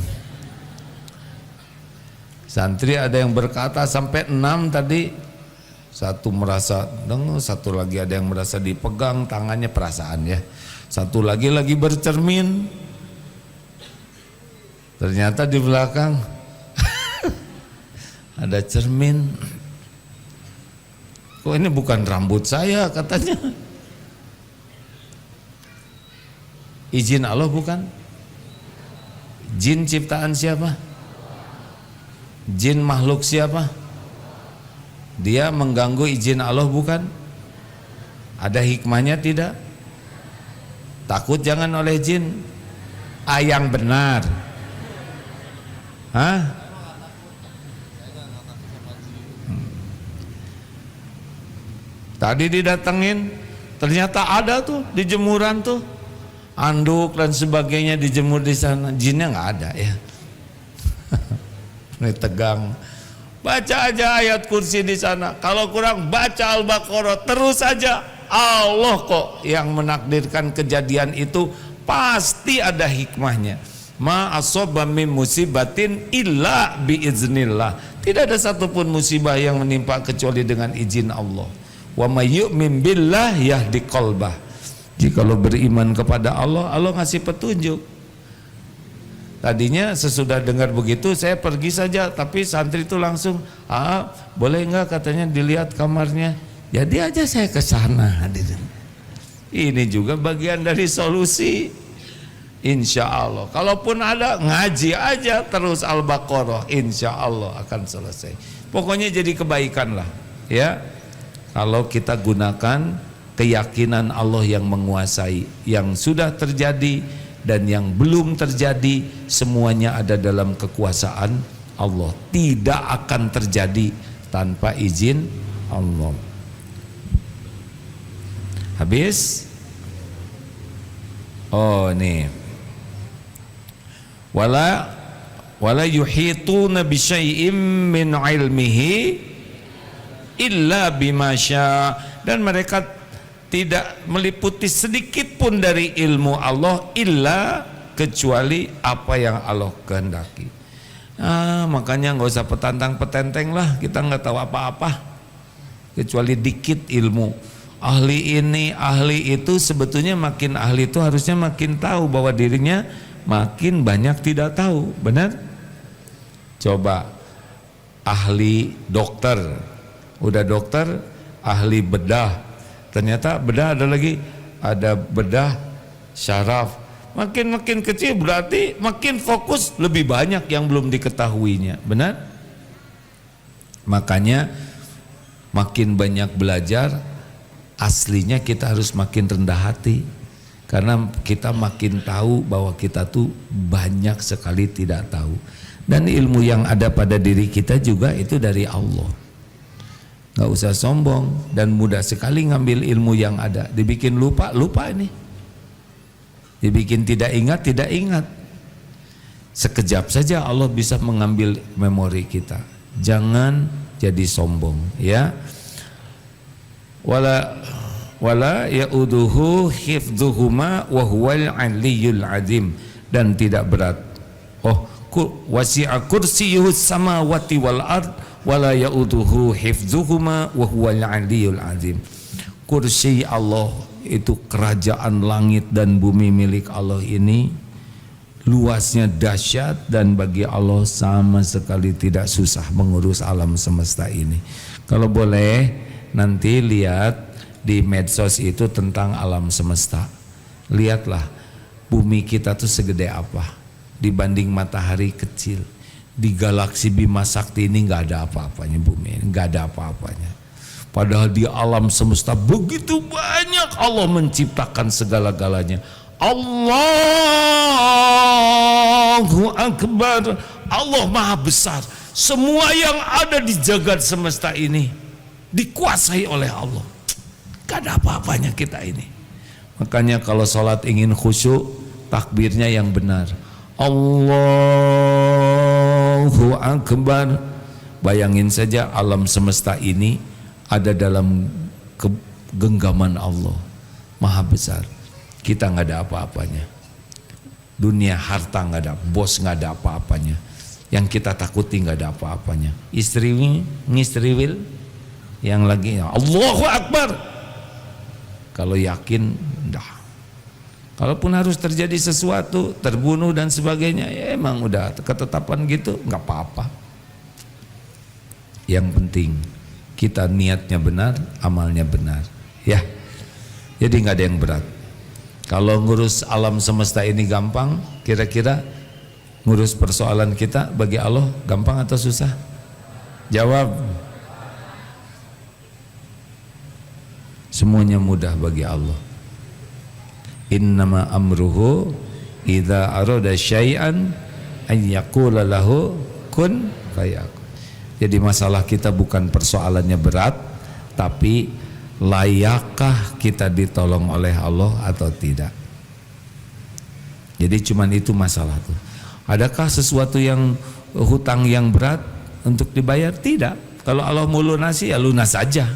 Santri ada yang berkata sampai 6 tadi. Satu merasa dengar, satu lagi ada yang merasa dipegang tangannya, perasaan ya. Satu lagi bercermin. Ternyata di belakang ada cermin. Kok ini bukan rambut saya katanya. Izin Allah bukan? Jin ciptaan siapa? Jin makhluk siapa? Dia mengganggu izin Allah bukan? Ada hikmahnya tidak? Takut jangan oleh jin. Yang benar. Hah? Tadi didatengin, ternyata ada tuh di jemuran tuh anduk dan sebagainya dijemur di sana. Jinnya nggak ada ya. Ini tegang. Baca aja ayat kursi di sana. Kalau kurang baca Al-Baqarah terus saja. Allah kok yang menakdirkan kejadian itu, pasti ada hikmahnya. Ma asobba min musibatin illa biiznillah. Tidak ada satupun musibah yang menimpa kecuali dengan izin Allah. Wa may yu'min billah yahdi qalbah. Jikalau beriman kepada Allah, Allah ngasih petunjuk. Tadinya sesudah dengar begitu saya pergi saja, tapi santri itu langsung, boleh enggak katanya dilihat kamarnya. Jadi aja saya ke sana. Ini juga bagian dari solusi. Insya Allah. Kalaupun ada, ngaji aja terus Al-Baqarah, insya Allah akan selesai. Pokoknya jadi kebaikan lah, ya. Kalau kita gunakan keyakinan Allah yang menguasai, yang sudah terjadi dan yang belum terjadi, semuanya ada dalam kekuasaan Allah. Tidak akan terjadi tanpa izin Allah. Habis? Oh nih. Wala yuhituna bi syai'im min ilmihi illa bima syaa, dan mereka tidak meliputi sedikit pun dari ilmu Allah illa kecuali apa yang Allah kehendaki. Makanya nggak usah petantang-petenteng lah, kita nggak tahu apa-apa kecuali dikit ilmu. Ahli ini, ahli itu, sebetulnya makin ahli itu harusnya makin tahu bahwa dirinya makin banyak tidak tahu, benar? Coba ahli dokter, udah dokter, ahli bedah, ternyata bedah ada lagi, ada bedah syaraf. Makin kecil berarti makin fokus, lebih banyak yang belum diketahuinya, benar? Makanya makin banyak belajar, aslinya kita harus makin rendah hati, karena kita makin tahu bahwa kita tuh banyak sekali tidak tahu. Dan ilmu yang ada pada diri kita juga itu dari Allah. Gak usah sombong, dan mudah sekali ngambil ilmu yang ada. Dibikin lupa ini. Dibikin tidak ingat. Sekejap saja Allah bisa mengambil memori kita. Jangan jadi sombong, ya. Wala ya'uduhu hifdzuhuma wa huwal 'aliyyul 'azim, dan tidak berat. Wasi'a kursiyyuhus samawati wal ard wala ya'uduhu hifdzuhuma wa huwal 'aliyyul 'azim. Kursi Allah itu kerajaan langit dan bumi milik Allah ini luasnya dahsyat, dan bagi Allah sama sekali tidak susah mengurus alam semesta ini. Kalau boleh nanti lihat di medsos itu tentang alam semesta. Lihatlah bumi kita tuh segede apa. dibanding matahari kecil. Di galaksi Bima Sakti ini nggak ada apa-apanya, bumi ini nggak ada apa-apanya. Padahal di alam semesta begitu banyak Allah menciptakan segala-galanya. Allahu Akbar. Allah Maha Besar. Semua yang ada di jagat semesta ini dikuasai oleh Allah. Gak ada apa-apanya kita ini. Makanya kalau sholat ingin khusyuk, takbirnya yang benar. Allahu Akbar. Bayangin saja alam semesta ini ada dalam genggaman Allah Maha Besar. Kita nggak ada apa-apanya. Dunia harta nggak ada, bos nggak ada apa-apanya. Yang kita takuti nggak ada apa-apanya. Istri wil yang lagi Allahu Akbar. Kalau yakin dah. Kalaupun harus terjadi sesuatu, terbunuh dan sebagainya, ya emang udah ketetapan gitu, nggak apa-apa. Yang penting kita niatnya benar, amalnya benar, ya. Jadi nggak ada yang berat. Kalau ngurus alam semesta ini gampang, kira-kira ngurus persoalan kita bagi Allah gampang atau susah? Jawab. Semuanya mudah bagi Allah. Innama amruhu idza arada syai'an an yaqula lahu kun fayakun. Jadi masalah kita bukan persoalannya berat, tapi layakkah kita ditolong oleh Allah atau tidak. Jadi cuman itu masalah tuh. Adakah sesuatu yang hutang yang berat untuk dibayar? Tidak. Kalau Allah mau lunasi ya lunas saja.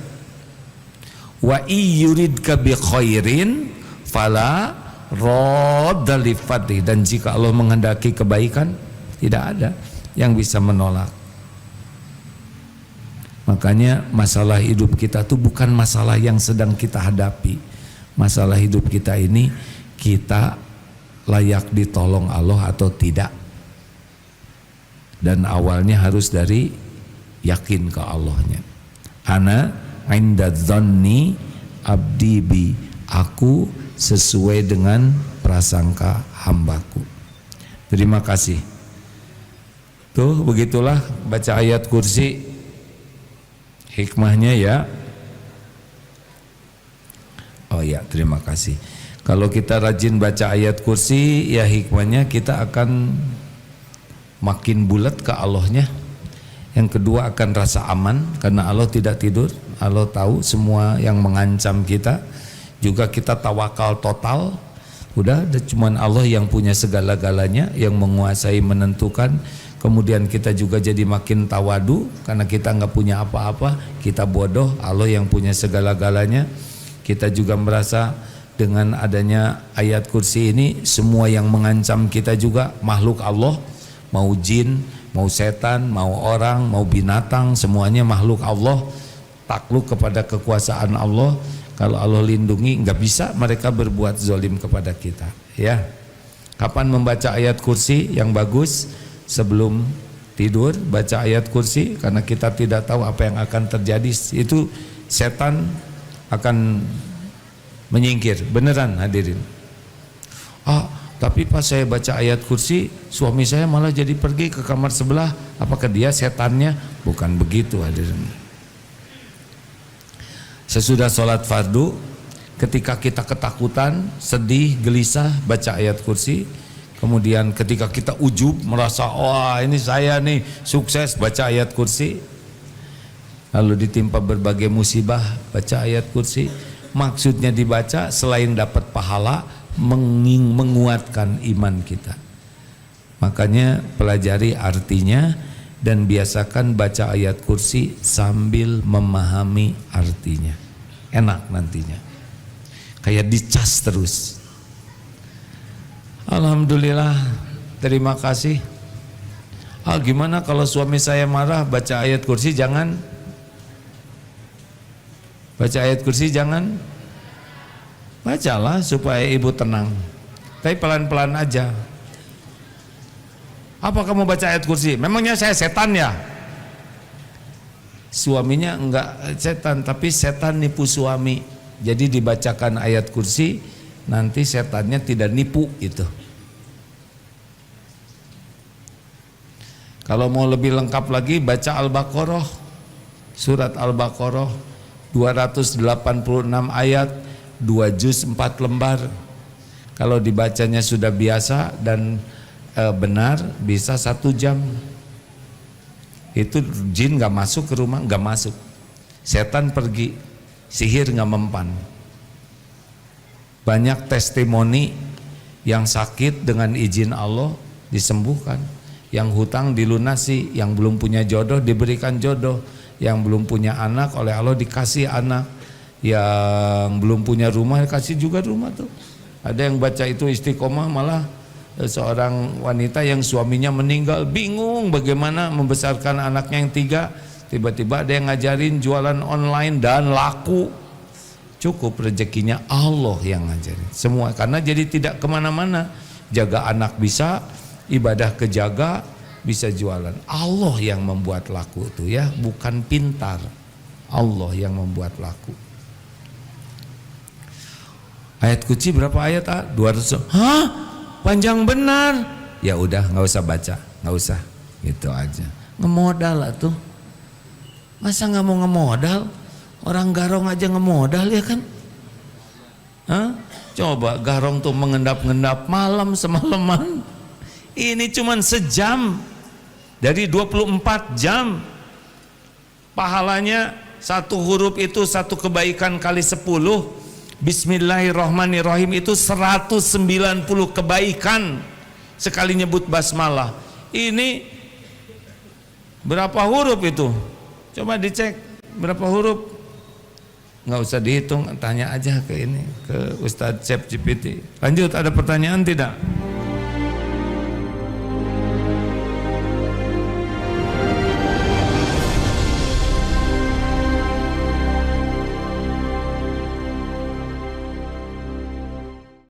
Wa iyuridka bi khairin fala radda li fadli. Dan jika Allah menghendaki kebaikan, tidak ada yang bisa menolak. Makanya masalah hidup kita tuh bukan masalah yang sedang kita hadapi. Masalah hidup kita ini, kita layak ditolong Allah atau tidak. Dan awalnya harus dari yakin ke Allahnya. Ana inda dzanni abdi bi. Aku sesuai dengan prasangka hambaku. Terima kasih. Tuh begitulah baca ayat kursi. Hikmahnya ya. Oh ya, terima kasih. Kalau kita rajin baca ayat kursi, ya hikmahnya kita akan makin bulat ke Allahnya. Yang kedua akan rasa aman karena Allah tidak tidur. Allah tahu semua yang mengancam kita. Juga kita tawakal total. Udah cuman Allah yang punya segala-galanya, yang menguasai, menentukan. Kemudian kita juga jadi makin tawadu karena kita nggak punya apa-apa, kita bodoh, Allah yang punya segala-galanya. Kita juga merasa dengan adanya ayat kursi ini, semua yang mengancam kita juga makhluk Allah, mau jin, mau setan, mau orang, mau binatang, semuanya makhluk Allah, takluk kepada kekuasaan Allah. Kalau Allah lindungi, nggak bisa mereka berbuat zalim kepada kita. Ya, kapan membaca ayat kursi yang bagus? Sebelum tidur baca ayat kursi, karena kita tidak tahu apa yang akan terjadi. Itu setan akan menyingkir. Beneran hadirin. Tapi pas saya baca ayat kursi, suami saya malah jadi pergi ke kamar sebelah. Apakah dia setannya? Bukan begitu hadirin. Sesudah sholat fardu, ketika kita ketakutan, sedih, gelisah, baca ayat kursi. Kemudian ketika kita ujub, merasa wah ini saya nih sukses, baca ayat kursi. Lalu ditimpa berbagai musibah, baca ayat kursi. Maksudnya dibaca selain dapat pahala, menguatkan iman kita. Makanya pelajari artinya dan biasakan baca ayat kursi sambil memahami artinya. Enak nantinya. Kayak dicas terus. Alhamdulillah, terima kasih. Gimana kalau suami saya marah, baca ayat kursi jangan? Baca ayat kursi jangan? Bacalah supaya ibu tenang. Tapi pelan-pelan aja. Apa kamu baca ayat kursi? Memangnya saya setan ya? Suaminya enggak setan, tapi setan nipu suami. Jadi dibacakan ayat kursi, nanti setannya tidak nipu itu. Kalau mau lebih lengkap lagi baca Al-Baqarah, surat Al-Baqarah 286 ayat, 2 juz 4 lembar. Kalau dibacanya sudah biasa dan benar bisa 1 jam. Itu jin gak masuk ke rumah, gak masuk. Setan pergi, sihir gak mempan. Banyak testimoni yang sakit dengan izin Allah disembuhkan, yang hutang dilunasi, yang belum punya jodoh diberikan jodoh, yang belum punya anak oleh Allah dikasih anak, yang belum punya rumah dikasih juga rumah tuh. Ada yang baca itu istiqomah, malah seorang wanita yang suaminya meninggal bingung bagaimana membesarkan anaknya yang 3, tiba-tiba ada yang ngajarin jualan online dan laku. Cukup rezekinya Allah yang ngajarin semua, karena jadi tidak kemana-mana. Jaga anak bisa, ibadah kejaga, bisa jualan. Allah yang membuat laku itu ya, bukan pintar. Allah yang membuat laku. Ayat kunci berapa ayat? 200. Hah? Panjang benar. Ya udah, nggak usah baca, nggak usah, gitu aja. Ngemodal lah tuh. Masa nggak mau ngemodal? Orang garong aja ngemodal ya kan? Hah? Coba garong tuh mengendap-endap malam semalaman. Ini cuman sejam dari 24 jam. Pahalanya 1 huruf itu 1 kebaikan kali 10. Bismillahirrahmanirrahim itu 190 kebaikan sekali nyebut basmalah. Ini berapa huruf itu? Coba dicek berapa huruf. Nggak usah dihitung, tanya aja ke ini, ke Ustadz ChatGPT. Lanjut, ada pertanyaan tidak?